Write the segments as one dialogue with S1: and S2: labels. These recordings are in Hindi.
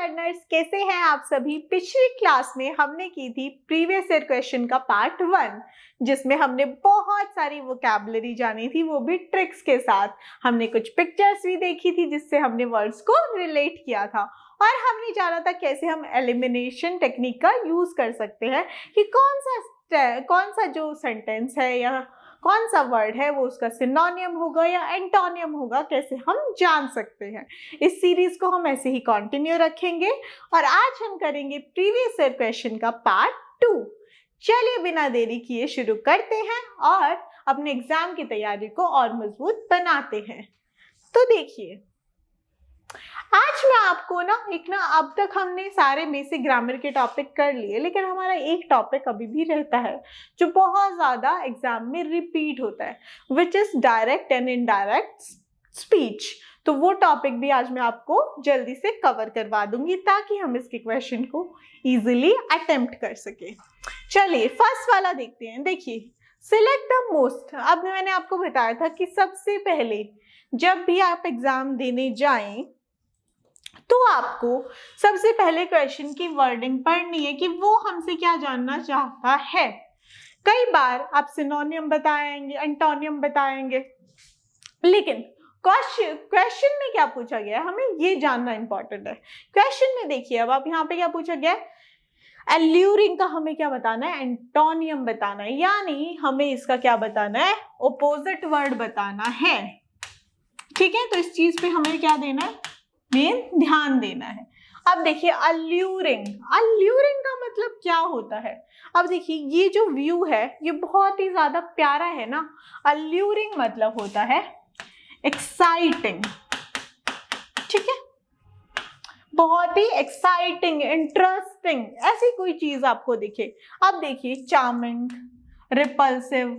S1: लर्नर्स, कैसे हैं आप सभी। पिछली क्लास में हमने की थी प्रीवियस ईयर क्वेश्चन का पार्ट 1, जिसमें हमने बहुत सारी वोकैबुलरी जानी थी, वो भी ट्रिक्स के साथ। हमने कुछ पिक्चर्स भी देखी थी जिससे हमने वर्ड्स को रिलेट किया था, और हमने जाना था कैसे हम एलिमिनेशन टेक्निक का यूज कर सकते हैं कि कौन सा जो सेंटेंस है या कौन सा वर्ड है वो उसका सिनोनियम होगा या एंटोनियम होगा, कैसे हम जान सकते हैं। इस सीरीज को हम ऐसे ही कंटिन्यू रखेंगे और आज हम करेंगे प्रीवियस ईयर क्वेश्चन का पार्ट 2। चलिए बिना देरी किए शुरू करते हैं और अपने एग्जाम की तैयारी को और मजबूत बनाते हैं। तो देखिए, आज मैं आपको अब तक हमने सारे बेसिक ग्रामर के टॉपिक कर लिए, लेकिन हमारा एक टॉपिक अभी भी रहता है जो बहुत ज़्यादा एग्जाम में रिपीट होता है, which is direct and indirect speech. तो वो टॉपिक भी आज मैं आपको जल्दी से कवर करवा दूंगी ताकि हम इसके क्वेश्चन को इजीली अटेम्प्ट कर सके। चलिए फर्स्ट वाला देखते हैं। देखिए, सिलेक्ट द मोस्ट। अब मैंने आपको बताया था कि सबसे पहले जब भी आप एग्जाम देने जाएं तो आपको सबसे पहले क्वेश्चन की वर्डिंग पढ़नी है कि वो हमसे क्या जानना चाहता है। कई बार आप सिनोनियम बताएंगे, एंटोनियम बताएंगे, लेकिन क्वेश्चन में क्या पूछा गया है हमें ये जानना इंपॉर्टेंट है। क्वेश्चन में देखिए, अब आप यहाँ पे क्या पूछा गया है, एल्यूरिंग का हमें क्या बताना है, एंटोनियम बताना है, यानी हमें इसका क्या बताना है, ऑपोजिट वर्ड बताना है। ठीक है, तो इस चीज पे हमें क्या देना है, मेन ध्यान देना है। अब देखिए, अल्यूरिंग का मतलब क्या होता है। अब देखिए, ये जो व्यू है ये बहुत ही ज्यादा प्यारा है ना। अल्यूरिंग मतलब होता है एक्साइटिंग। ठीक है, बहुत ही एक्साइटिंग, इंटरेस्टिंग, ऐसी कोई चीज आपको दिखे। अब देखिए, चार्मिंग, रिपल्सिव।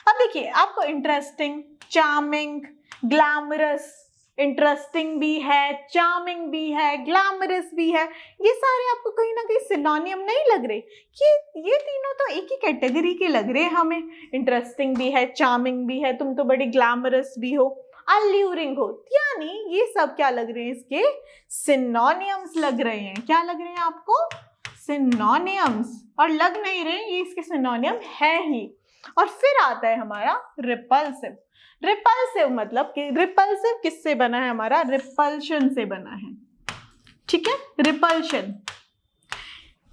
S1: अब देखिए, आपको इंटरेस्टिंग, चार्मिंग, ग्लैमरस, इंटरेस्टिंग भी है, चार्मिंग भी है, ग्लैमरस भी है, ये सारे आपको कहीं ना कहीं सिनोनियम नहीं लग रहे कि ये तीनों तो एक ही कैटेगरी के लग रहे हैं हमें। इंटरेस्टिंग भी है, चार्मिंग भी है, तुम तो बड़ी ग्लैमरस भी हो, अल्यूरिंग हो, यानी ये सब क्या लग रहे हैं, इसके सिनोनियम्स लग रहे हैं। क्या लग रहे हैं आपको, सिनोनियम्स, और लग नहीं रहे, ये इसके सिनोनियम है ही। और फिर आता है हमारा रिपल्सिव। रिपल्सिव मतलब कि रिपल्सिव किससे बना है, हमारा रिपल्शन से बना है। ठीक है, रिपल्शन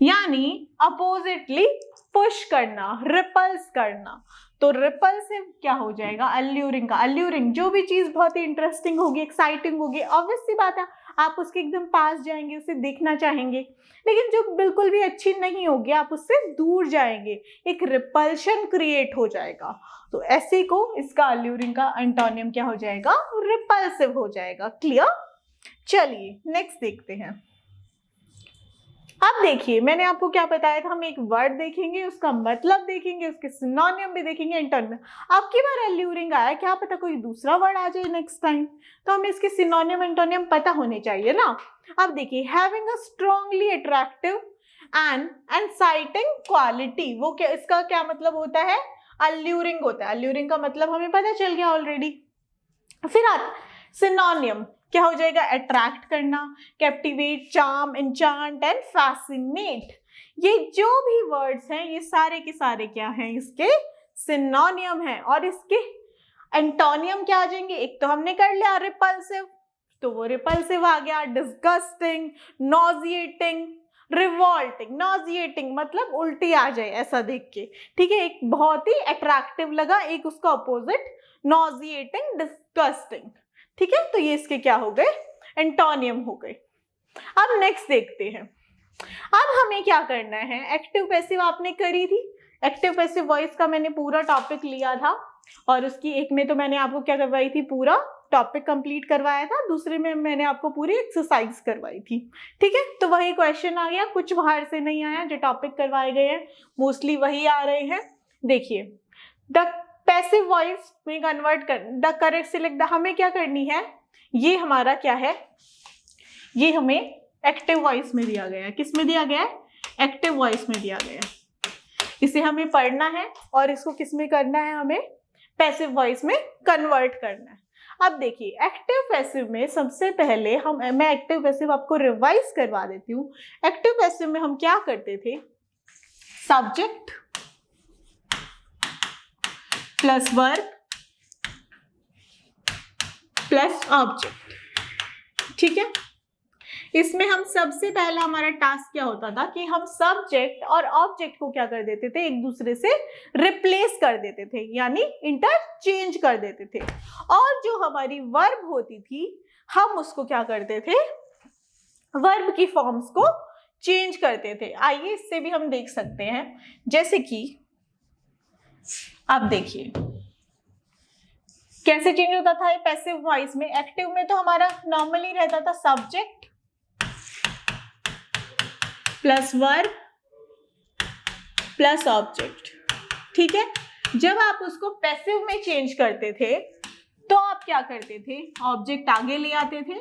S1: यानी अपोजिटली पुश करना, रिपल्स करना। तो रिपल्सिव क्या हो जाएगा, अल्यूरिंग का। अल्यूरिंग जो भी चीज बहुत ही इंटरेस्टिंग होगी, एक्साइटिंग होगी, ऑब्वियस सी बात है आप उसके एकदम पास जाएंगे, उसे देखना चाहेंगे, लेकिन जो बिल्कुल भी अच्छी नहीं होगी आप उससे दूर जाएंगे, एक रिपल्शन क्रिएट हो जाएगा। तो ऐसे को इसका अल्यूरिंग का एंटोनियम क्या हो जाएगा, रिपल्सिव हो जाएगा। क्लियर। चलिए नेक्स्ट देखते हैं। अब देखिए, मैंने आपको क्या बताया था, हम एक वर्ड देखेंगे, उसका मतलब देखेंगे, उसके सिनोनियम भी देखेंगे, एंटोनियम। अब की बार एल्यूरिंग आया, क्या पता कोई दूसरा वर्ड आ जाए नेक्स्ट टाइम, तो हमें इसके सिनोनियम एंटोनियम पता होने चाहिए ना। अब देखिए, having a strongly attractive and exciting quality, वो क्या, इसका क्या मतलब होता है, अल्यूरिंग होता है। अल्यूरिंग का मतलब हमें पता चल गया ऑलरेडी। फिर आता सिनोनियम, क्या हो जाएगा, अट्रैक्ट करना, captivate, charm, enchant and fascinate. ये जो भी वर्ड्स हैं ये सारे के सारे क्या हैं, इसके सिनोनियम हैं। और इसके एंटोनियम क्या आ जाएंगे, एक तो हमने कर लिया रिपल्सिव, तो वो रिपल्सिव आ गया। Disgusting, नॉजिएटिंग, revolting. नॉजिएटिंग मतलब उल्टी आ जाए ऐसा देख के। ठीक है, एक बहुत ही अट्रैक्टिव लगा, एक उसका अपोजिट नॉजिएटिंग, डिस्गस्टिंग। ठीक है, तो ये इसके क्या हो गए, एंटोनियम हो गए। अब नेक्स्ट देखते हैं। अब हमें क्या करना है, एक्टिव पैसिव आपने करी थी, एक्टिव पैसिव वॉइस का मैंने पूरा टॉपिक लिया था, और उसकी एक में तो मैंने आपको क्या करवाई थी, पूरा टॉपिक कंप्लीट करवाया था, दूसरे में मैंने आपको पूरी एक्सरसाइज करवाई थी। ठीक है, तो वही क्वेश्चन आ गया, कुछ बाहर से नहीं आया, जो टॉपिक करवाए गए हैं मोस्टली वही आ रहे हैं। देखिए, द पैसिव वॉइस में कन्वर्ट कर, द करेक्ट सिलेक्ट द, हमें क्या करनी है, ये हमारा क्या है, ये हमें एक्टिव वॉइस में दिया गया है। किस में दिया गया है, एक्टिव वॉइस में दिया गया है। इसे हमें पढ़ना है और इसको किस में करना है, हमें पैसिव वॉइस में कन्वर्ट करना है। अब देखिए एक्टिव पैसिव में सबसे पहले मैं एक्टिव पैसिव आपको रिवाइज करवा देती हूँ। एक्टिव पैसिव में हम क्या करते थे, subject plus verb plus object, ठीक है। इसमें हम सबसे पहला हमारा टास्क क्या होता था कि हम सब्जेक्ट और ऑब्जेक्ट को क्या कर देते थे, एक दूसरे से रिप्लेस कर देते थे, यानी इंटरचेंज कर देते थे। और जो हमारी वर्ब होती थी हम उसको क्या करते थे, वर्ब की फॉर्म्स को चेंज करते थे। आइए इससे भी हम देख सकते हैं, जैसे कि आप देखिए कैसे चेंज होता था ये पैसिव वॉइस में। एक्टिव में तो हमारा नॉर्मली रहता था subject plus verb plus object, ठीक है। जब आप उसको पैसिव में चेंज करते थे तो आप क्या करते थे, ऑब्जेक्ट आगे ले आते थे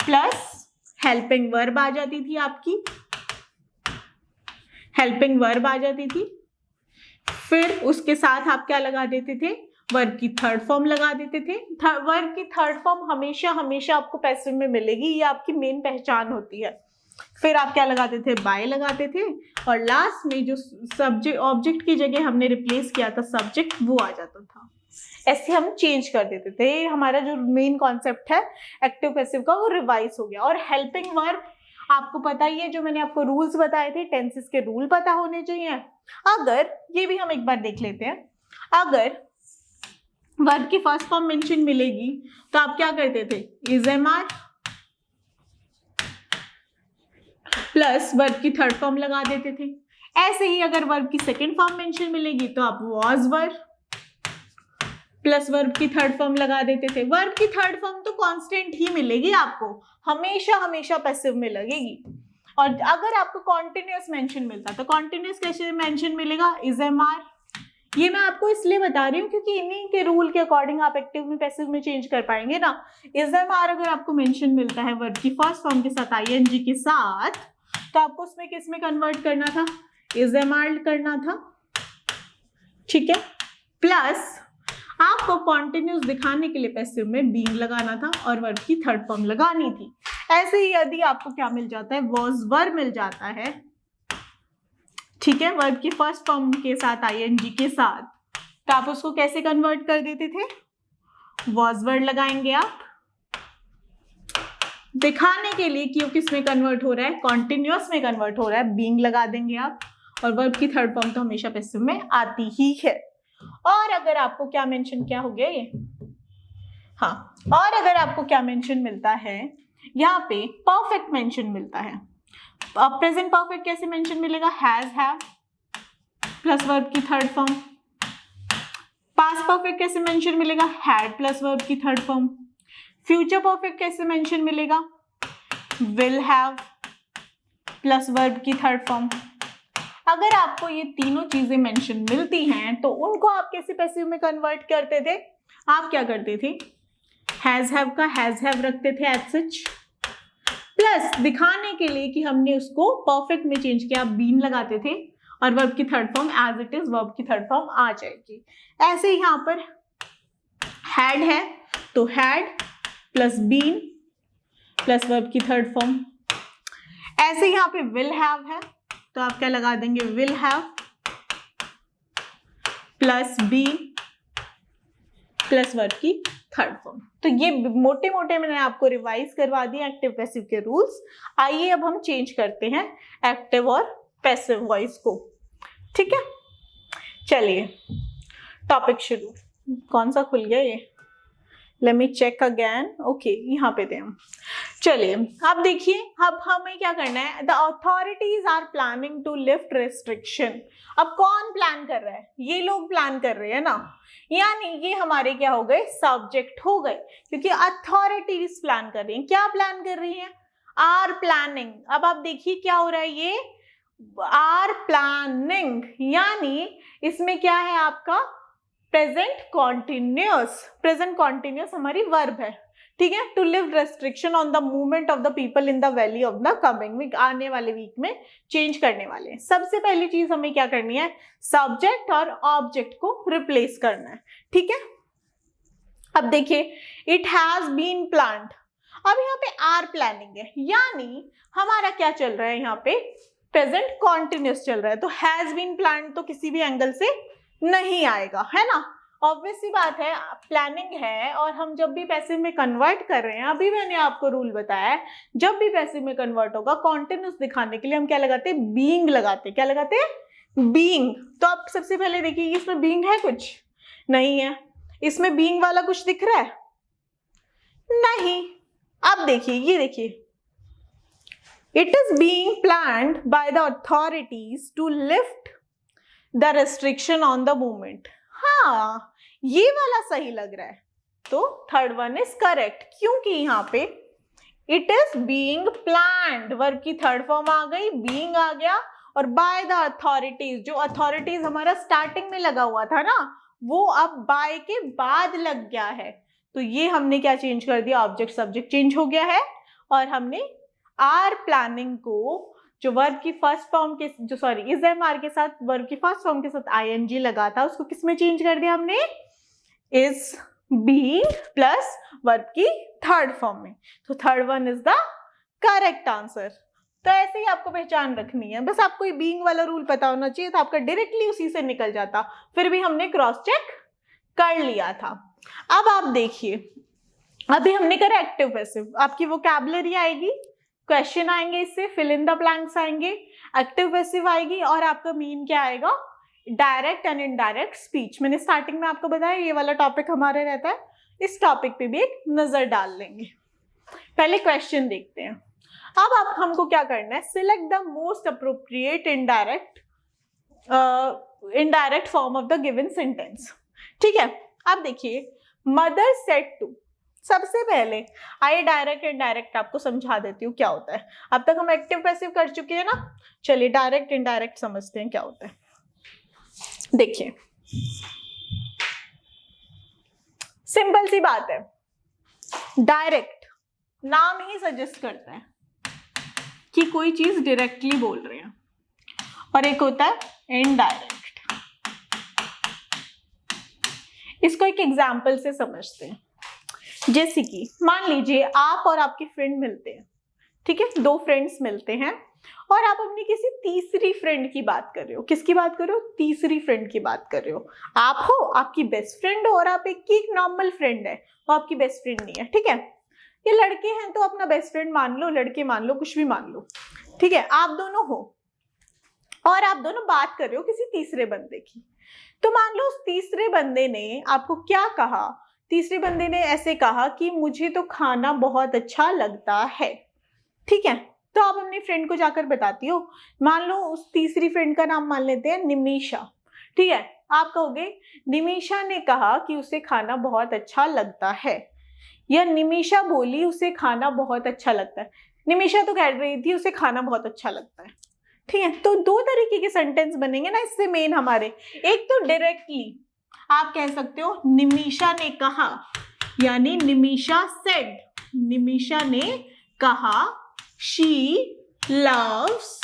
S1: प्लस हेल्पिंग वर्ब आ जाती थी, आपकी हेल्पिंग वर्ब आ जाती थी। फिर उसके साथ आप क्या लगा देते थे, वर्ब की थर्ड फॉर्म लगा देते थे। वर्ब की थर्ड फॉर्म हमेशा हमेशा आपको पैसिव में मिलेगी, ये आपकी मेन पहचान होती है। फिर आप क्या लगाते थे, बाय लगाते थे, और लास्ट में जो सब्जेक्ट ऑब्जेक्ट की जगह हमने रिप्लेस किया था सब्जेक्ट, वो आ जाता था। ऐसे हम चेंज कर देते थे। हमारा जो मेन कॉन्सेप्ट है एक्टिव पैसिव का वो रिवाइज हो गया। और हेल्पिंग वर्ब आपको पता ही है, जो मैंने आपको रूल्स बताए थे, टेंसेस के रूल पता होने चाहिए। अगर ये भी हम एक बार देख लेते हैं, अगर वर्ब की फर्स्ट फॉर्म मेंशन मिलेगी तो आप क्या करते थे, is am are plus verb की थर्ड फॉर्म लगा देते थे। ऐसे ही अगर वर्ब की सेकंड फॉर्म मेंशन मिलेगी तो आप वॉज वर्ब प्लस वर्ब की थर्ड फॉर्म लगा देते थे। वर्ब की थर्ड फॉर्म तो कांस्टेंट ही मिलेगी आपको, हमेशा हमेशा पैसिव में लगेगी। और अगर आपको कॉन्टिन्यूअस मेंशन मिलता तो कॉन्टिन्यूअस कैसे मेंशन मिलेगा, इज एम आर। ये मैं आपको इसलिए बता रही हूँ क्योंकि इन्हीं के रूल के अकॉर्डिंग आप एक्टिव में पैसिव में चेंज कर पाएंगे ना। इज एम आर अगर आपको मेंशन मिलता है वर्ब की फर्स्ट फॉर्म के साथ आईएनजी के साथ, तो आपको उसमें किस में कन्वर्ट करना था, इज एम आर करना था, ठीक है। प्लस आपको कॉन्टिन्यूस दिखाने के लिए पैसिव में बीइंग लगाना था और वर्ब की थर्ड फॉर्म लगानी थी। ऐसे ही यदि आपको क्या मिल जाता है, वॉज वर्ब मिल जाता है, ठीक है, वर्ब की फर्स्ट फॉर्म के साथ आईएनजी के साथ, तो आप उसको कैसे कन्वर्ट कर देते थे, वॉज वर्ब लगाएंगे आप दिखाने के लिए कि किस में कन्वर्ट हो रहा है, कॉन्टिन्यूअस में कन्वर्ट हो रहा है, बीइंग लगा देंगे आप। और वर्ब की थर्ड फॉर्म तो हमेशा पैसिव में आती ही है। और अगर आपको क्या मेंशन क्या हो गया ये, हाँ, और अगर आपको क्या मेंशन मिलता है, यहाँ पे परफेक्ट मेंशन मिलता है। अब प्रेजेंट परफेक्ट कैसे मेंशन मिलेगा, हैज हैव प्लस वर्ब की थर्ड फॉर्म। पास्ट परफेक्ट कैसे मेंशन मिलेगा, हैड प्लस वर्ब की थर्ड फॉर्म। फ्यूचर परफेक्ट कैसे मेंशन मिलेगा, विल हैव प्लस वर्ब की थर्ड फॉर्म। अगर आपको ये तीनों चीजें मेंशन मिलती हैं तो उनको आप कैसे पैसिव में कन्वर्ट करते थे, आप क्या करते थे, हैज हैव का हैज हैव रखते थे एज सच, प्लस दिखाने के लिए कि हमने उसको परफेक्ट में चेंज किया, बीन लगाते थे और वर्ब की third form as it is verb की थर्ड फॉर्म आ जाएगी। ऐसे यहाँ पर हैड है तो had plus been plus verb की थर्ड फॉर्म। ऐसे यहाँ पे विल हैव है तो आप क्या लगा देंगे, will have plus been plus verb की थर्ड फॉर्म। तो ये मोटे मोटे मैंने आपको रिवाइज करवा दिया एक्टिव पैसिव के रूल्स। आइए अब हम चेंज करते हैं एक्टिव और पैसिव वॉइस को, ठीक है। चलिए टॉपिक शुरू, कौन सा खुल गया ये, let me check again, okay यहाँ पे थे हम। चलिए अब देखिए, अब हमें क्या करना है, the authorities are planning to lift restriction. अब कौन प्लान कर रहा है, ये लोग प्लान कर रहे हैं ना, यानी ये हमारे क्या हो गए, सब्जेक्ट हो गए, क्योंकि अथॉरिटीज प्लान कर रही हैं। क्या प्लान कर रही हैं, आर प्लानिंग। अब आप देखिए क्या हो रहा है, ये आर प्लानिंग, यानी इसमें क्या है आपका प्रेजेंट कॉन्टिन्यूअस। प्रेजेंट कॉन्टिन्यूअस हमारी वर्ब है, ठीक है। To live restriction on the movement of the people in the valley of the coming week, आने वाले वीक में चेंज करने वाले हैं। सबसे पहली चीज हमें क्या करनी है, सब्जेक्ट और ऑब्जेक्ट को रिप्लेस करना है, ठीक है। अब देखिए, इट हैज बीन प्लान्ड, अब यहाँ पे आर प्लानिंग है, यानी हमारा क्या चल रहा है यहाँ पे, प्रेजेंट कॉन्टिन्यूस चल रहा है, तो हैज बीन प्लान्ड तो किसी भी एंगल से नहीं आएगा, है ना। ऑब्वियस सी बात है, प्लानिंग है, और हम जब भी पैसिव में कन्वर्ट कर रहे हैं, अभी मैंने आपको रूल बताया है, जब भी पैसिव में कन्वर्ट होगा कॉन्टिन्यूस दिखाने के लिए हम क्या लगाते हैं, बीइंग लगाते हैं। क्या लगाते हैं, बीइंग। तो अब सबसे पहले देखिए, इसमें बीइंग है, कुछ नहीं है। इसमें बीइंग वाला कुछ दिख रहा है, नहीं। अब देखिए, ये देखिए, it is being planned by the authorities to lift the restriction on the movement. हाँ, ये वाला सही लग रहा है, तो थर्ड वन इज करेक्ट, क्योंकि यहाँ पे it is being planned, verb की थर्ड फॉर्म आ गई, बीइंग आ गया, और बाय द अथॉरिटीज, जो अथॉरिटीज हमारा स्टार्टिंग में लगा हुआ था ना, वो अब बाय के बाद लग गया है, तो ये हमने क्या चेंज कर दिया, ऑब्जेक्ट सब्जेक्ट चेंज हो गया है, और हमने आर प्लानिंग को जो वर्ब की फर्स्ट फॉर्म के जो इज एम आर के साथ वर्ब की फर्स्ट फॉर्म के साथ आईएनजी लगा था, उसको किस में चेंज कर दिया हमने, इज बीइंग प्लस वर्ब की थर्ड फॉर्म में, तो third one is the correct answer. तो ऐसे ही आपको पहचान रखनी है, बस आपको ये बीइंग वाला रूल पता होना चाहिए, तो आपका डायरेक्टली उसी से निकल जाता, फिर भी हमने क्रॉस चेक कर लिया था। अब आप देखिए, अभी हमने करा एक्टिव पैसिव, आपकी वोकैबुलरी आएगी, क्वेश्चन आएंगे, इससे फिल इन द ब्लैंक्स आएंगे, एक्टिव पैसिव आएगी, और आपका मीन क्या आएगा, डायरेक्ट एंड इनडायरेक्ट स्पीच। मैंने स्टार्टिंग में आपको बताया ये वाला टॉपिक हमारा रहता है, इस टॉपिक पे भी एक नजर डाल लेंगे। पहले क्वेश्चन देखते हैं। अब आप हमको क्या करना है, select the most appropriate indirect form of the given sentence. ठीक है, अब देखिए, मदर सेड टू, सबसे पहले आइए डायरेक्ट इनडायरेक्ट आपको समझा देती हूँ क्या होता है। अब तक हम एक्टिव पैसिव कर चुके हैं ना, चलिए डायरेक्ट इनडायरेक्ट समझते हैं क्या होता है। देखिए, सिंपल सी बात है, डायरेक्ट नाम ही सजेस्ट करता है कि कोई चीज डायरेक्टली बोल रहे हैं, और एक होता है इनडायरेक्ट। इसको एक एग्जाम्पल से समझते हैं। जैसे कि मान लीजिए आप और आपके फ्रेंड मिलते हैं, ठीक है, दो फ्रेंड्स मिलते हैं, और आप अपनी किसी तीसरी फ्रेंड की बात कर रहे हो। किसकी बात कर रहे हो, तीसरी फ्रेंड की बात कर रहे हो। आप हो, आपकी बेस्ट फ्रेंड हो, और आप एक नॉर्मल फ्रेंड है, वो आपकी बेस्ट फ्रेंड नहीं है, ठीक है। ये लड़के हैं तो अपना बेस्ट फ्रेंड मान लो, लड़के मान लो, कुछ भी मान लो, ठीक है। आप दोनों हो और आप दोनों बात कर रहे हो किसी तीसरे बंदे की। तो मान लो उस तीसरे बंदे ने आपको क्या कहा, तीसरे बंदे ने ऐसे कहा कि मुझे तो खाना बहुत अच्छा लगता है, ठीक है। तो आप अपनी फ्रेंड को जाकर बताती हो, मान लो उस तीसरी फ्रेंड का नाम मान लेते हैं निमिषा, ठीक है। आप कहोगे निमिषा ने कहा कि उसे खाना बहुत अच्छा लगता है, या निमिषा बोली उसे खाना बहुत अच्छा लगता है। निमिषा तो कह रही थी उसे खाना बहुत अच्छा लगता है, ठीक है। तो दो तरीके के सेंटेंस बनेंगे ना इससे मेन हमारे। एक तो डायरेक्टली आप कह सकते हो निमिषा ने कहा, यानी निमिषा सेड, निमिषा ने कहा, शी लव्स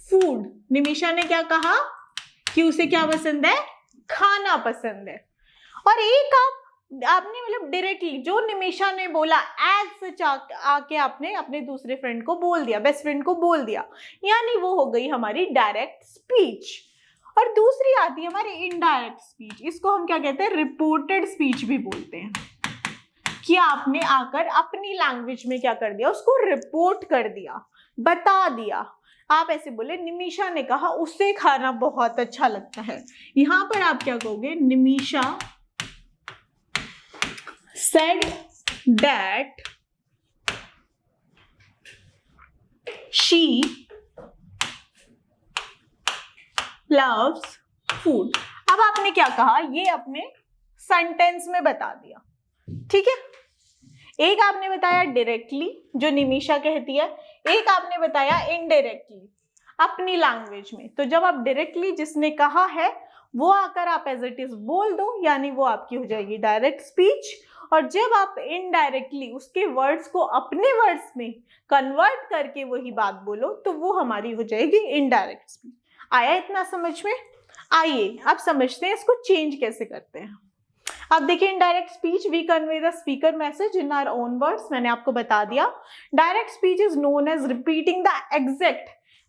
S1: फूड, निमिषा ने क्या कहा कि उसे क्या पसंद है, खाना पसंद है। और एक आपने मतलब डायरेक्टली जो निमिषा ने बोला एज सच आके आपने अपने दूसरे फ्रेंड को बोल दिया, बेस्ट फ्रेंड को बोल दिया, यानी वो हो गई हमारी डायरेक्ट स्पीच। और दूसरी आती है हमारी इनडायरेक्ट स्पीच, इसको हम क्या कहते हैं, रिपोर्टेड स्पीच भी बोलते हैं, कि आपने आकर अपनी लैंग्वेज में क्या कर दिया, उसको रिपोर्ट कर दिया, बता दिया। आप ऐसे बोले निमिषा ने कहा उसे खाना बहुत अच्छा लगता है, यहां पर आप क्या कहोगे, Nimisha said that she loves food। अब आपने क्या कहा, ये अपने सेंटेंस में बता दिया, ठीक है। एक आपने बताया डायरेक्टली जो निमिषा कहती है, एक आपने बताया इनडायरेक्टली अपनी लैंग्वेज में। तो जब आप डायरेक्टली जिसने कहा है वो आकर आप एज इट इज बोल दो, यानी वो आपकी हो जाएगी डायरेक्ट स्पीच। और जब आप इनडायरेक्टली उसके वर्ड्स को अपने वर्ड्स में कन्वर्ट करके वही बात बोलो, तो वो हमारी हो जाएगी इनडायरेक्ट स्पीच। आया इतना समझ में? आइए अब समझते हैं इसको चेंज कैसे करते हैं। अब देखिए indirect speech we convey the speaker message in our own words, मैंने आपको बता दिया। Direct speech is known as repeating the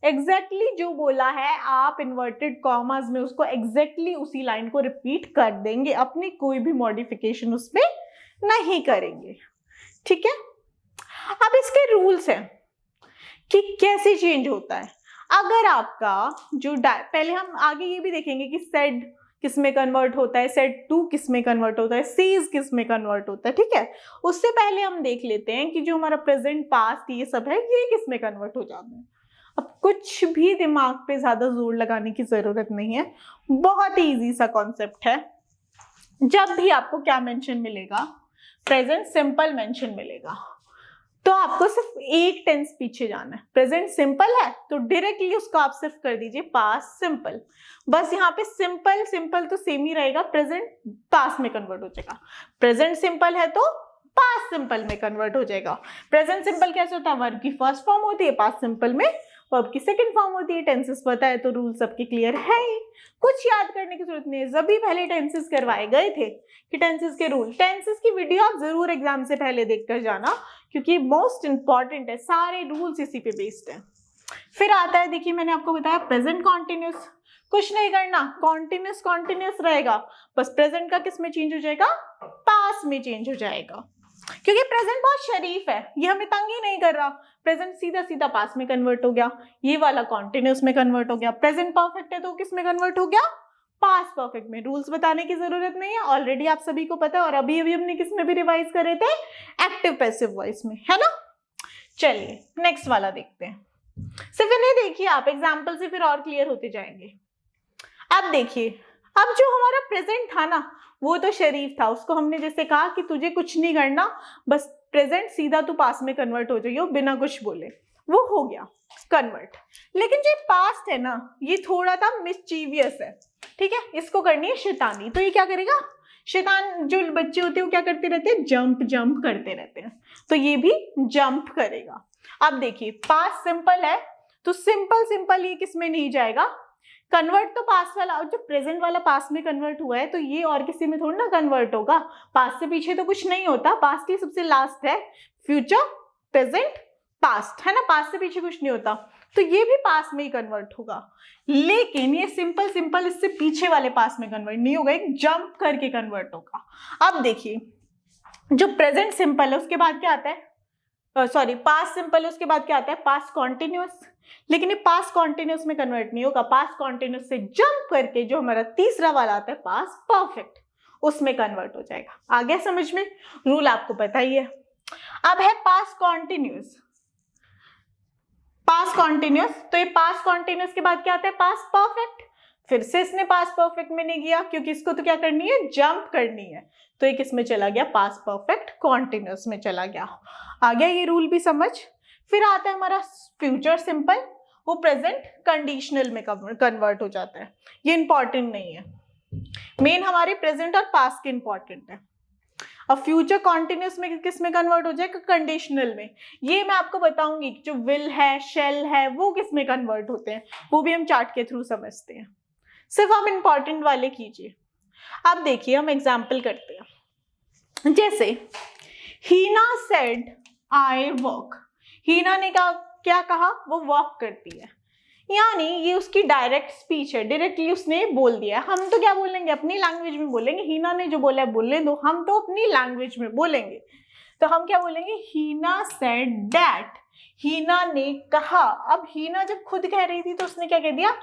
S1: exactly जो बोला है आप इन्वर्टेड कॉमास में उसको एग्जैक्टली उसी लाइन को रिपीट कर देंगे, अपनी कोई भी मॉडिफिकेशन उसमें नहीं करेंगे, ठीक है। अब इसके रूल्स हैं कि कैसे चेंज होता है। अगर आपका जो पहले हम आगे ये भी देखेंगे कि सेड किस में कन्वर्ट होता है, सेड टू किस में कन्वर्ट होता है, सीज किस में कन्वर्ट होता है, ठीक है। उससे पहले हम देख लेते हैं कि जो हमारा प्रेजेंट पास्ट ये सब है ये किस में कन्वर्ट हो जाता है। अब कुछ भी दिमाग पे ज्यादा जोर लगाने की जरूरत नहीं है, बहुत ही इजी सा कॉन्सेप्ट है। जब भी आपको क्या मेंशन मिलेगा, प्रेजेंट सिंपल मेंशन मिलेगा, तो आपको सिर्फ एक टेंस पीछे जाना है। प्रेजेंट सिंपल है तो डायरेक्टली उसको आप सिर्फ कर दीजिए पास्ट सिंपल। बस यहाँ पे सिंपल तो सेम ही रहेगा, प्रेजेंट पास्ट में कन्वर्ट हो जाएगा। प्रेजेंट सिंपल है तो पास्ट सिंपल में कन्वर्ट हो जाएगा। प्रेजेंट सिंपल कैसे होता है, वर्ब की फर्स्ट फॉर्म होती है, पास्ट सिंपल में वर्ब की सेकंड फॉर्म होती है। टेंसेस पता है तो रूल सबके क्लियर है ही, कुछ याद करने की जरूरत नहीं है। जब भी पहले टेंसेस करवाए गए थे कि टेंसेस के रूल, टेंसेस की वीडियो आप जरूर एग्जाम से पहले देखकर जाना, क्योंकि मोस्ट इंपॉर्टेंट है, सारे रूल्स इसी पे बेस्ड है। फिर आता है, देखिए मैंने आपको बताया प्रेजेंट कॉन्टिन्यूस, कुछ नहीं करना, कॉन्टिन्यूस रहेगा, बस प्रेजेंट का किस में चेंज हो जाएगा, पास्ट में चेंज हो जाएगा, क्योंकि प्रेजेंट बहुत शरीफ है, ये हमें तंग ही नहीं कर रहा। प्रेजेंट सीधा सीधा पास्ट में कन्वर्ट हो गया, ये वाला कॉन्टिन्यूस में कन्वर्ट हो गया। प्रेजेंट परफेक्ट है तो किस में कन्वर्ट हो गया, पास्ट परफेक्ट में। रूल्स बताने की जरूरत नहीं है, ऑलरेडी आप सभी को पता है। और अभी हमने किस में भी रिवाइज करे थे, एक्टिव पैसिव वॉइस में, है ना। चलिए नेक्स्ट वाला देखते हैं। सिर्फ इन्हें देखिए आप, एग्जाम्पल से फिर और क्लियर होते जाएंगे। अब देखिए, अब जो हमारा प्रेजेंट था ना वो तो शरीफ था, उसको हमने जैसे कहा कि तुझे कुछ नहीं करना, बस प्रेजेंट सीधा तू पास्ट में कन्वर्ट हो जाइए बिना कुछ बोले, वो हो गया कन्वर्ट। लेकिन जो पास्ट है ना ये थोड़ा सा मिसचीवियस है, ठीक है, इसको करनी है शैतानी। तो ये क्या करेगा, शैतान जो बच्चे होते हैं वो क्या करते रहते हैं, जंप करते रहते हैं, तो ये भी जंप करेगा। अब देखिए पास्ट सिंपल है तो सिंपल ये किस में नहीं जाएगा, कन्वर्ट तो पास्ट वाला, और जो प्रेजेंट वाला पास्ट में कन्वर्ट हुआ है तो ये और किसी में थोड़ी ना कन्वर्ट होगा, पास्ट से पीछे तो कुछ नहीं होता, पास्ट ही सबसे लास्ट है, फ्यूचर प्रेजेंट पास्ट है ना, पास्ट से पीछे कुछ नहीं होता, तो ये भी पास्ट में ही कन्वर्ट होगा। लेकिन ये सिंपल इससे पीछे वाले पास्ट में कन्वर्ट नहीं होगा, एक जंप करके कन्वर्ट होगा। अब देखिए जो प्रेजेंट सिंपल है उसके बाद क्या आता है, पास्ट सिंपल है उसके बाद क्या आता है, पास्ट कॉन्टिन्यूअस। लेकिन ये पास्ट कॉन्टिन्यूअस में कन्वर्ट नहीं होगा, पास्ट कॉन्टिन्यूअस से जंप करके जो हमारा तीसरा वाला आता है पास्ट परफेक्ट, उसमें कन्वर्ट हो जाएगा। आ गया समझ में, रूल आपको पता ही है। अब है पास्ट कॉन्टिन्यूअस, तो ये पास्ट कॉन्टिन्यूअस के बाद क्या आता है, पास्ट परफेक्ट। फिर से इसने पास्ट परफेक्ट में नहीं गया क्योंकि इसको तो क्या करनी है, जंप करनी है, तो ये किस में चला गया, पास्ट परफेक्ट कॉन्टिन्यूअस में चला गया। आ गया ये रूल भी समझ। फिर आता है हमारा फ्यूचर सिंपल, वो प्रेजेंट कंडीशनल में कन्वर्ट हो जाता है, ये इंपॉर्टेंट नहीं है, मेन हमारे प्रेजेंट और पास्ट के इंपॉर्टेंट है। अब फ्यूचर कॉन्टिन्यूअस में किस में कन्वर्ट हो जाएगा, कंडीशनल में। ये मैं आपको बताऊंगी कि जो विल है, शेल है, वो किस में कन्वर्ट होते हैं, वो भी हम चार्ट के थ्रू समझते हैं, सिर्फ आप इंपॉर्टेंट वाले कीजिए। अब देखिए हम एग्जाम्पल करते हैं, जैसे हीना सेड आई वॉक, हीना ने क्या कहा, वो वॉक करती है, यानी ये उसकी डायरेक्ट स्पीच है, डायरेक्टली उसने बोल दिया है। हम तो क्या बोलेंगे, अपनी लैंग्वेज में बोलेंगे, हीना ने जो बोला है बोलने दो, हम तो अपनी लैंग्वेज में बोलेंगे, तो हम क्या बोलेंगे, हीना सेड दैट, हीना ने कहा। अब हीना जब खुद कह रही थी तो उसने क्या कह दिया,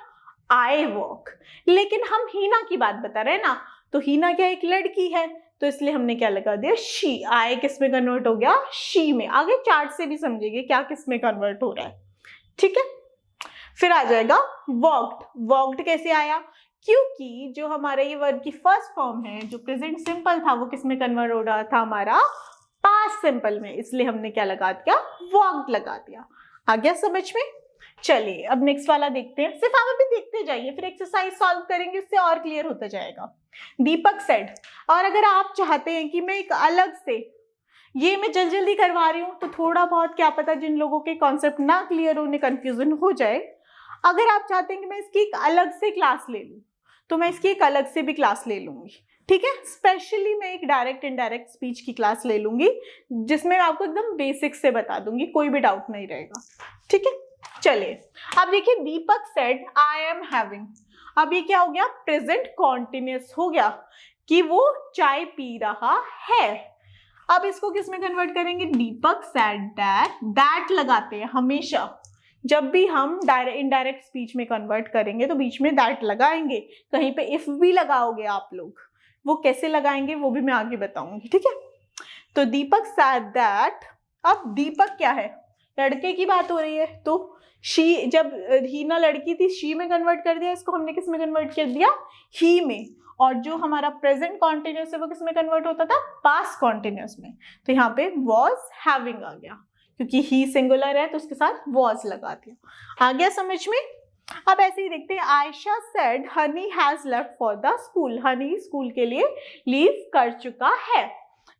S1: आई वॉक, लेकिन हम हीना की बात बता रहे हैं ना, तो हीना क्या एक लड़की है, तो इसलिए हमने क्या लगा दिया, शी। आई किस में कन्वर्ट हो गया, शी में। आगे चार्ट से भी समझेंगे क्या किस में कन्वर्ट हो रहा है, ठीक है। फिर आ जाएगा वॉक्ड, वॉक्ड कैसे आया, क्योंकि जो हमारा ये वर्ब की फर्स्ट फॉर्म है, जो प्रेजेंट सिंपल था, वो किस में कन्वर्ट हो रहा था, हमारा पास्ट सिंपल में, इसलिए हमने क्या लगा दिया, वॉक्ड लगा दिया। आ गया समझ में। चलिए अब नेक्स्ट वाला देखते हैं, सिर्फ आप अभी देखते जाइए, फिर एक्सरसाइज सॉल्व करेंगे, इससे और क्लियर होता जाएगा। दीपक सेड, और अगर आप चाहते हैं कि मैं एक अलग से, ये मैं जल्दी करवा रही हूँ तो थोड़ा बहुत क्या पता जिन लोगों के कॉन्सेप्ट ना क्लियर हो, उन्हें कंफ्यूजन हो जाए, अगर आप चाहते हैं कि मैं इसकी एक अलग से क्लास ले लूँ तो मैं इसकी एक अलग से भी क्लास ले लूंगी, ठीक है। स्पेशली मैं एक डायरेक्ट इनडायरेक्ट स्पीच की क्लास ले लूंगी जिसमें मैं आपको एकदम बेसिक से बता दूंगी, कोई भी डाउट नहीं रहेगा, ठीक है। चलिए अब देखिए, दीपक सेड आई एम हैविंग, अब ये क्या हो गया, प्रेजेंट कॉन्टिन्यूअस हो गया कि वो चाय पी रहा है। अब इसको किस में कन्वर्ट करेंगे, दीपक सेड दैट, दैट लगाते हैं हमेशा, जब भी हम डायरेक्ट इनडायरेक्ट स्पीच में कन्वर्ट करेंगे तो बीच में दैट लगाएंगे। कहीं पे इफ भी लगाओगे आप लोग, वो कैसे लगाएंगे वो भी मैं आगे बताऊंगी, ठीक है। तो दीपक सेड दैट, अब दीपक क्या है, लड़के की बात हो रही है, तो शी, जब हीना लड़की थी शी में कन्वर्ट कर दिया, इसको हमने किस में कन्वर्ट कर दिया, ही में। और जो हमारा प्रेजेंट कॉन्टिन्यूअस है वो किस में कन्वर्ट होता था, पास्ट कॉन्टिन्यूअस में। तो यहाँ पे वॉज हैविंग आ गया, क्योंकि ही सिंगुलर है तो उसके साथ वॉज लगा दिया। आ गया समझ में। अब ऐसे ही देखते हैं, Ayesha said Honey has left for the school, Honey school के लिए लीव कर चुका है।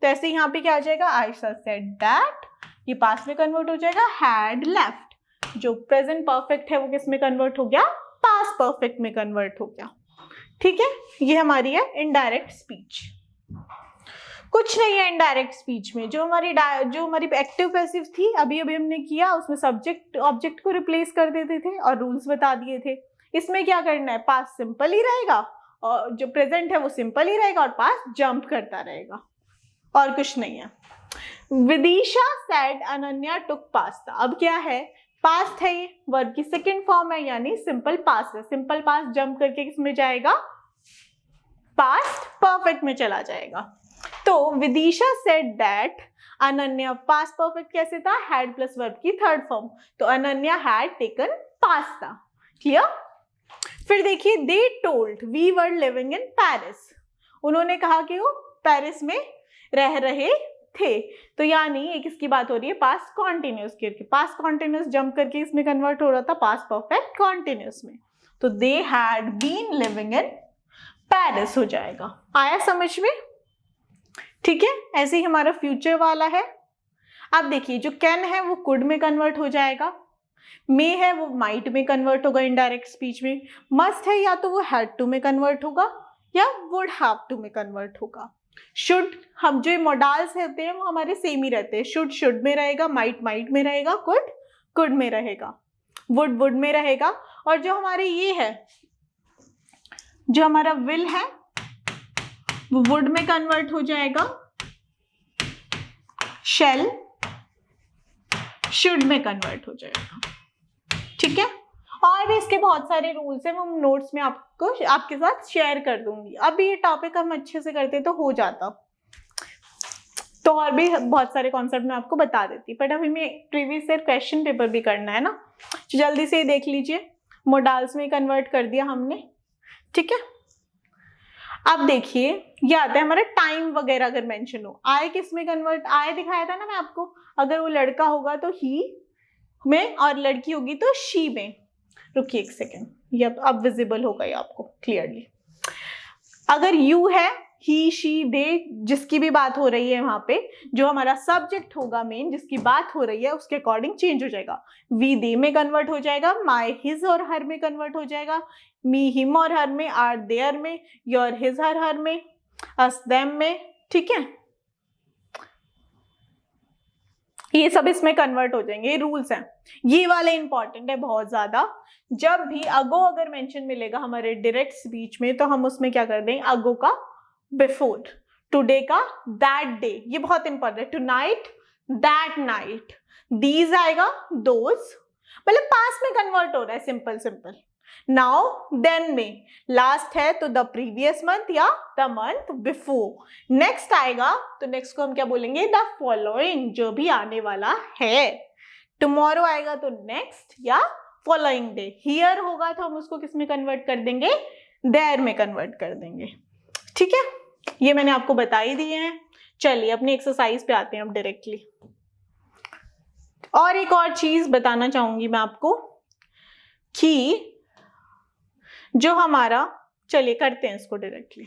S1: तो ऐसे यहाँ पे क्या आ जाएगा, आयशा सेड दैट, ये पास्ट में कन्वर्ट हो जाएगा हैड लेफ्ट, जो प्रेजेंट परफेक्ट है वो किस में कन्वर्ट हो गया, पास्ट परफेक्ट में कन्वर्ट हो गया, ठीक है। ये हमारी है इनडायरेक्ट स्पीच। कुछ नहीं है इनडायरेक्ट स्पीच में, जो हमारी एक्टिव पैसिव थी अभी अभी हमने किया, उसमें सब्जेक्ट ऑब्जेक्ट को रिप्लेस कर देते थे और रूल्स बता दिए थे। इसमें क्या करना है, पास्ट सिंपल ही रहेगा और जो प्रेजेंट है वो सिंपल ही रहेगा और पास्ट जंप करता रहेगा, और कुछ नहीं है। विदिशा सेड अनन्या टुक पास्ता, अब क्या है, पास्ट है, ये वर्ब की सेकेंड फॉर्म है यानी सिंपल पास्ट है। सिंपल पास्ट जंप करके किसमें जाएगा, पास्ट परफेक्ट में चला जाएगा। तो Vidisha said that Ananya, past perfect कैसे था, हैड प्लस वर्ब की थर्ड फॉर्म, तो Ananya had taken pasta, clear. फिर देखिए, they told we were living in Paris, उन्होंने कहा कि वो पेरिस में रह रहे थे। तो यानी ये किसकी बात हो रही है, पास्ट कॉन्टिन्यूअस की। पास्ट कॉन्टिन्यूअस जंप करके इसमें कन्वर्ट हो रहा था पास्ट परफेक्ट कॉन्टिन्यूअस में, तो they had been living in Paris हो जाएगा। आया समझ में, ठीक है। ऐसे ही हमारा फ्यूचर वाला है। अब देखिए, जो कैन है वो कुड में कन्वर्ट हो जाएगा, मे है वो माइट में कन्वर्ट होगा इनडायरेक्ट स्पीच में, मस्ट है या तो वो हैड टू में कन्वर्ट होगा या वुड हैव टू में कन्वर्ट होगा। शुड, हम जो मॉडल्स होते हैं वो हमारे सेम ही रहते हैं, शुड में रहेगा, माइट में रहेगा, कुड में रहेगा, वुड में रहेगा। और जो हमारे ये है, जो हमारा विल है वो वुड में कन्वर्ट हो जाएगा, शेल शुड में कन्वर्ट हो जाएगा, ठीक है। और भी इसके बहुत सारे रूल्स हैं, वो नोट्स में आपके साथ शेयर कर दूंगी। अब ये टॉपिक हम अच्छे से करते तो हो जाता, तो और भी बहुत सारे कॉन्सेप्ट मैं आपको बता देती, बट अभी मैं प्रीवियस ईयर क्वेश्चन पेपर भी करना है ना, तो जल्दी से देख लीजिए। मोडाल्स में कन्वर्ट कर दिया हमने, ठीक है। अब देखिए, ये आता है हमारा टाइम वगैरह अगर मेंशन हो, आए किस में कन्वर्ट, आए दिखाया था ना मैं आपको, अगर वो लड़का होगा तो ही में और लड़की होगी तो शी में। रुकिए एक सेकेंड, ये अब विजिबल होगा ये आपको क्लियरली। अगर यू है, ही शी दे, जिसकी भी बात हो रही है वहां पे जो हमारा सब्जेक्ट होगा मेन, जिसकी बात हो रही है उसके अकॉर्डिंग चेंज हो जाएगा। वी दे में कन्वर्ट हो जाएगा, माई हिज और हर में कन्वर्ट हो जाएगा, मी हिम और हर में, आर देयर में, योर हिज हर में, अस देम में, ठीक है। ये सब इसमें कन्वर्ट हो जाएंगे, ये रूल्स हैं। ये वाले इंपॉर्टेंट है बहुत ज्यादा। जब भी अगो अगर मेंशन मिलेगा हमारे डायरेक्ट स्पीच में तो हम उसमें क्या कर देंगे, अगो का बिफोर, टुडे का दैट डे, ये बहुत important, tonight that night, these आएगा दोज, मतलब पास में कन्वर्ट हो रहा है, सिंपल सिंपल। नाउ देन में, लास्ट है तो द प्रीवियस मंथ या द मंथ बिफोर। नेक्स्ट आएगा तो नेक्स्ट को हम क्या बोलेंगे, द फॉलोइंग, जो भी आने वाला है। टुमारो आएगा तो नेक्स्ट या फॉलोइंग डे। हियर होगा तो हम उसको किस में कन्वर्ट कर देंगे, देयर में कन्वर्ट कर देंगे, ठीक है। ये मैंने आपको बता ही दिए हैं। चलिए अपनी एक्सरसाइज पे आते हैं अब डायरेक्टली। और एक और चीज बताना चाहूंगी मैं आपको कि जो हमारा, चलिए करते हैं इसको डायरेक्टली।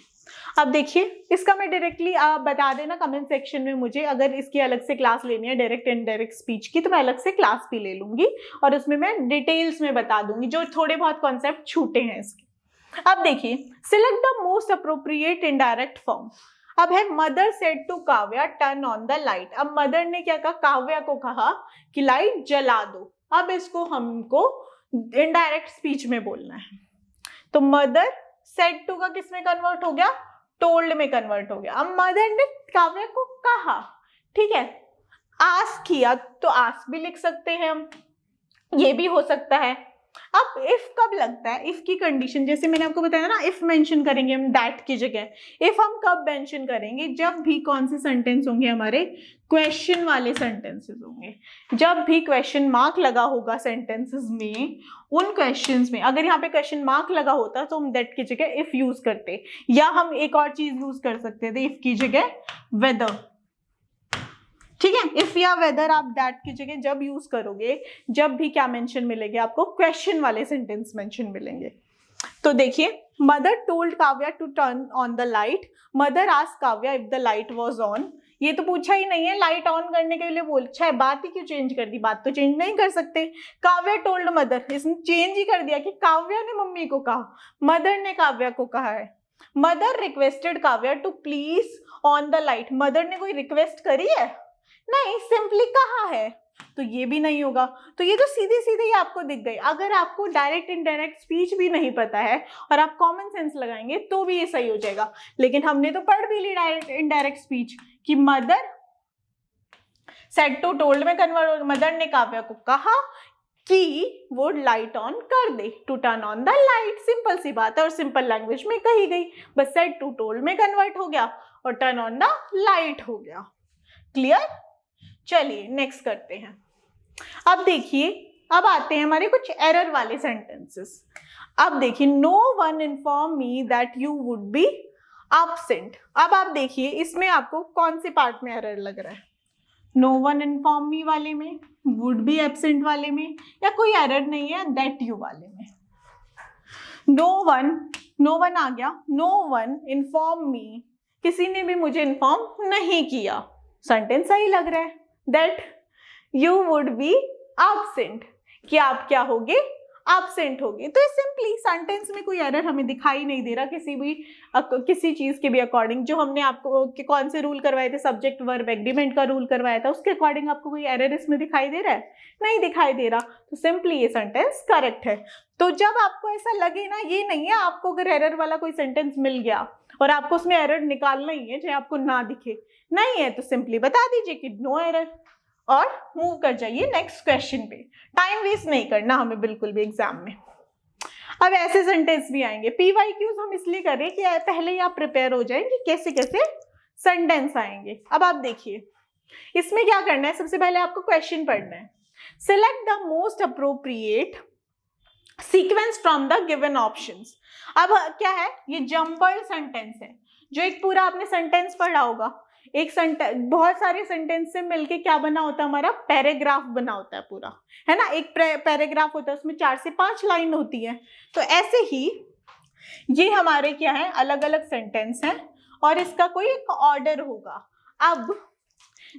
S1: अब देखिए, इसका मैं डायरेक्टली आप बता देना कमेंट सेक्शन में मुझे, अगर इसकी अलग से क्लास लेनी है डायरेक्ट एंड डायरेक्ट स्पीच की तो मैं अलग से क्लास भी ले लूंगी और उसमें मैं डिटेल्स में बता दूंगी जो थोड़े बहुत कॉन्सेप्ट छूटे हैं इसके। अब देखिए, select the most appropriate indirect form. अब है mother said to Kavya turn on the light. अब मदर ने क्या कहा, काव्या को कहा कि लाइट जला दो। अब इसको हमको इनडायरेक्ट स्पीच में बोलना है। तो मदर सेड टू का किस में कन्वर्ट हो गया, टोल्ड में कन्वर्ट हो गया। अब मदर ने काव्या को कहा, ठीक है। आस्क किया तो आस्क भी लिख सकते हैं हम, ये भी हो सकता है। अब इफ कब लगता है, इफ की कंडीशन जैसे मैंने आपको बताया ना, इफ मेंशन करेंगे हम दैट की जगह। इफ हम कब मेंशन करेंगे, जब भी कौन से सेंटेंस होंगे हमारे, क्वेश्चन वाले सेंटेंसेस होंगे। जब भी क्वेश्चन मार्क लगा होगा सेंटेंसेस में, उन क्वेश्चंस में अगर यहाँ पे क्वेश्चन मार्क लगा होता तो हम दैट की जगह इफ यूज करते, या हम एक और चीज यूज कर सकते थे इफ की जगह वेदर, ठीक है। इफ या वेदर आप दैट की जगह जब यूज करोगे, जब भी क्या मेंशन मिलेंगे आपको, क्वेश्चन वाले सेंटेंस मेंशन मिलेंगे। तो देखिए, mother told Kavya to turn on the light, mother asked Kavya if the light was on. ये तो पूछा ही नहीं है, लाइट ऑन करने के लिए बोला है, बात ही क्यों चेंज कर दी, बात तो चेंज नहीं कर सकते। काव्या टोल्ड मदर, इसने चेंज ही कर दिया कि काव्या ने मम्मी को कहा, मदर ने काव्या को कहा है। Mother requested Kavya to please on the light, mother ने कोई रिक्वेस्ट करी है, नहीं, सिंपली कहा है, तो ये भी नहीं होगा। तो ये तो सीधे सीधे ही आपको दिख गई। अगर आपको डायरेक्ट इनडायरेक्ट स्पीच भी नहीं पता है और आप कॉमन सेंस लगाएंगे तो भी ये सही हो जाएगा। लेकिन हमने तो पढ़ भी ली डायरेक्ट इनडायरेक्ट स्पीच कि मदर सेड टू टोल्ड में कन्वर्ट, मदर ने काव्या को कहा कि वो लाइट ऑन कर दे, to turn on the light. Simple सी बात है और सिंपल लैंग्वेज में कही गई, बस सेड टू टोल्ड में कन्वर्ट हो गया और टर्न ऑन द लाइट हो गया। क्लियर? चलिए नेक्स्ट करते हैं। अब देखिए, अब आते हैं हमारे कुछ एरर वाले सेंटेंसेस। अब देखिए, no one inform me that you would be absent. अब आप देखिए इसमें आपको कौन से पार्ट में एरर लग रहा है, नो वन इन्फॉर्म मी वाले में, वुड बी एब्सेंट वाले में, या कोई एरर नहीं है दैट यू वाले में। नो वन आ गया, नो वन इन्फॉर्म मी, किसी ने भी मुझे इन्फॉर्म नहीं किया, सेंटेंस सही लग रहा है। That you would be absent, कि आप क्या होगे, एब्सेंट होगे। तो सिंपली सेंटेंस में कोई एरर हमें दिखाई नहीं दे रहा किसी चीज के भी अकॉर्डिंग। जो हमने आपको कौन से रूल करवाए थे, सब्जेक्ट वर्ब एग्रीमेंट का रूल करवाया था, उसके अकॉर्डिंग आपको कोई एरर इसमें दिखाई दे रहा है, नहीं दिखाई दे रहा। तो सिंपली ये सेंटेंस करेक्ट है। तो जब आपको ऐसा लगे ना, ये नहीं है आपको अगर एरर वाला कोई सेंटेंस मिल गया और आपको उसमें एरर निकालना ही है चाहे आपको ना दिखे, नहीं है तो सिंपली बता दीजिए कि नो एरर और मूव कर जाइए नेक्स्ट क्वेश्चन पे। टाइम वेस्ट नहीं करना हमें बिल्कुल भी एग्जाम में। अब ऐसे सेंटेंस भी आएंगे, पीवाईक्यूज हम इसलिए करें कि पहले ही आप प्रिपेयर हो जाएं कि कैसे कैसे सेंटेंस आएंगे। अब आप देखिए इसमें क्या करना है, सबसे पहले आपको क्वेश्चन पढ़ना है। Select the most appropriate sequence from the given options. अब क्या है, ये जम्पर्ड सेंटेंस है। जो एक पूरा आपने सेंटेंस पढ़ा होगा, एक सेंटेंस बहुत सारे सेंटेंस से मिलके क्या बना होता है, हमारा पैराग्राफ बना होता है पूरा, है ना। एक पैराग्राफ होता है, उसमें 4 से 5 लाइन होती है। तो ऐसे ही ये हमारे क्या है, अलग अलग सेंटेंस हैं और इसका कोई एक ऑर्डर होगा। अब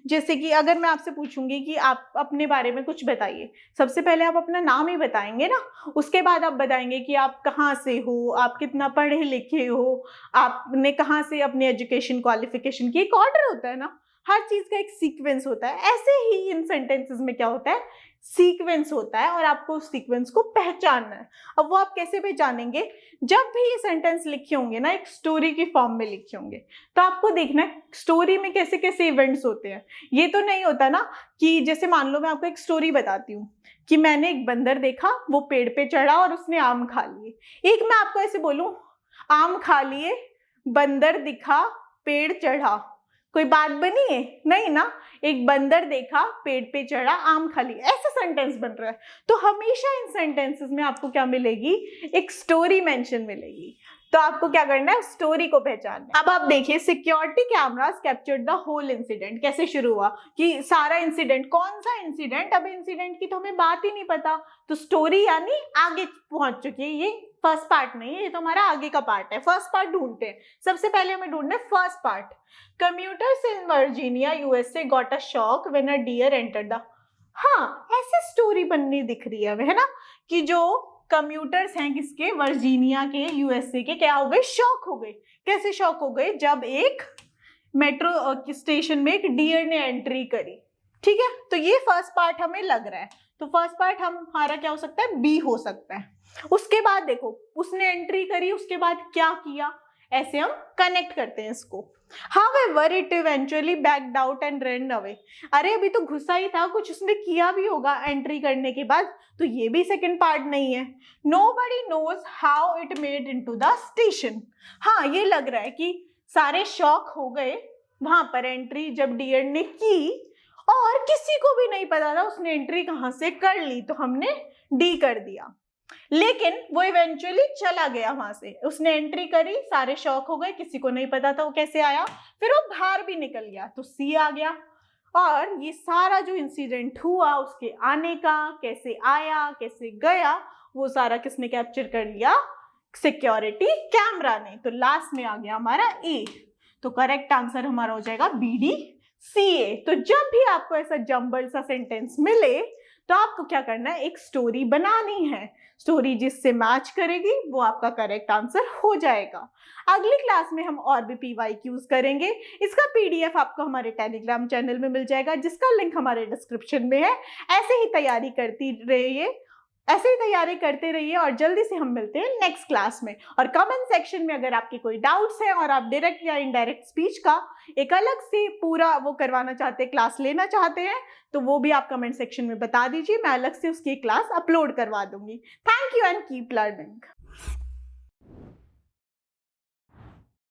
S1: जैसे कि अगर मैं आपसे पूछूंगी कि आप अपने बारे में कुछ बताइए, सबसे पहले आप अपना नाम ही बताएंगे ना, उसके बाद आप बताएंगे कि आप कहाँ से हो, आप कितना पढ़े लिखे हो, आपने कहाँ से अपनी एजुकेशन क्वालिफिकेशन की। एक ऑर्डर होता है ना, हर चीज का एक सीक्वेंस होता है। ऐसे ही इन सेंटेंसेस में क्या होता है, सीक्वेंस होता है और आपको उस सीक्वेंस को पहचानना है। अब वो आप कैसे पहचानेंगे, जब भी ये सेंटेंस लिखे होंगे ना, एक स्टोरी की फॉर्म में लिखे होंगे, तो आपको देखना है स्टोरी में कैसे कैसे इवेंट्स होते हैं। ये तो नहीं होता ना कि जैसे मान लो मैं आपको एक स्टोरी बताती हूँ कि मैंने एक बंदर देखा, वो पेड़ पे चढ़ा और उसने आम खा लिए। एक मैं आपको ऐसे बोलूं, आम खा लिए, बंदर दिखा, पेड़ चढ़ा, कोई बात बनी है? नहीं ना। एक बंदर देखा, पेड़ पे चढ़ा, आम खा ली, ऐसा सेंटेंस बन रहा है। तो हमेशा इन सेंटेंसेस में आपको क्या मिलेगी, एक स्टोरी मेंशन मिलेगी। तो आपको क्या करना है, स्टोरी को पहचानना। अब आप देखिए, security cameras captured the whole incident. कैसे शुरू हुआ कि सारा इंसिडेंट, कौन सा इंसिडेंट, अब इंसिडेंट की तो हमें बात ही नहीं पता। तो स्टोरी यानी आगे पहुंच चुकी है, ये फर्स्ट पार्ट नहीं है, ये तो हमारा आगे का पार्ट है। फर्स्ट पार्ट ढूंढते हैं, सबसे पहले हमें ढूंढना है first part. Commuters in Virginia USA got a shock when a deer entered the. हाँ, ऐसे स्टोरी बननी दिख रही है हमें, है ना, कि जो कम्यूटर्स हैं किसके, वर्जीनिया के, यूएसए के, क्या हो गए, शॉक हो गए। कैसे शॉक हो गए, जब एक मेट्रो स्टेशन में एक डियर ने एंट्री करी। ठीक है, तो ये फर्स्ट पार्ट हमें लग रहा है, तो फर्स्ट पार्ट हमारा क्या हो सकता है, बी हो सकता है। उसके बाद देखो, उसने एंट्री करी, उसके बाद क्या किया, ऐसे हम कनेक्ट करते हैं इसको। However, it eventually backed out and ran away. अरे अभी तो घुसा ही था, कुछ उसने किया भी होगा एंट्री करने के बाद, तो ये भी सेकंड पार्ट नहीं है। Nobody knows how it made into the station. हाँ, ये लग रहा है कि सारे शॉक हो गए वहां पर एंट्री जब डियर ने की, और किसी को भी नहीं पता था उसने एंट्री कहाँ से कर ली, तो हमने डी कर दिया। लेकिन वो इवेंचुअली चला गया वहां से, उसने एंट्री करी, सारे शॉक हो गए, किसी को नहीं पता था वो कैसे आया, फिर वो बाहर भी निकल गया, तो सी आ गया। और ये सारा जो इंसिडेंट हुआ उसके आने का, कैसे आया कैसे गया, वो सारा किसने कैप्चर कर लिया, सिक्योरिटी कैमरा ने। तो लास्ट में आ गया हमारा ए, तो करेक्ट आंसर हमारा हो जाएगा बी डी सी ए। तो जब भी आपको ऐसा जंबल सा सेंटेंस मिले तो आपको क्या करना है, एक स्टोरी बनानी है, स्टोरी जिससे मैच करेगी वो आपका करेक्ट आंसर हो जाएगा। अगली क्लास में हम और भी PYQs करेंगे, इसका PDF आपको हमारे टेलीग्राम चैनल में मिल जाएगा, जिसका लिंक हमारे डिस्क्रिप्शन में है। ऐसे ही तैयारी करते रहिए और जल्दी से हम मिलते हैं नेक्स्ट क्लास में। और कमेंट सेक्शन में अगर आपके कोई डाउट्स हैं और आप डायरेक्ट या इनडायरेक्ट स्पीच का एक अलग से पूरा वो करवाना चाहते हैं, क्लास लेना चाहते हैं, तो वो भी आप कमेंट सेक्शन में बता दीजिए, मैं अलग से उसकी क्लास अपलोड करवा दूंगी। Thank you and keep learning.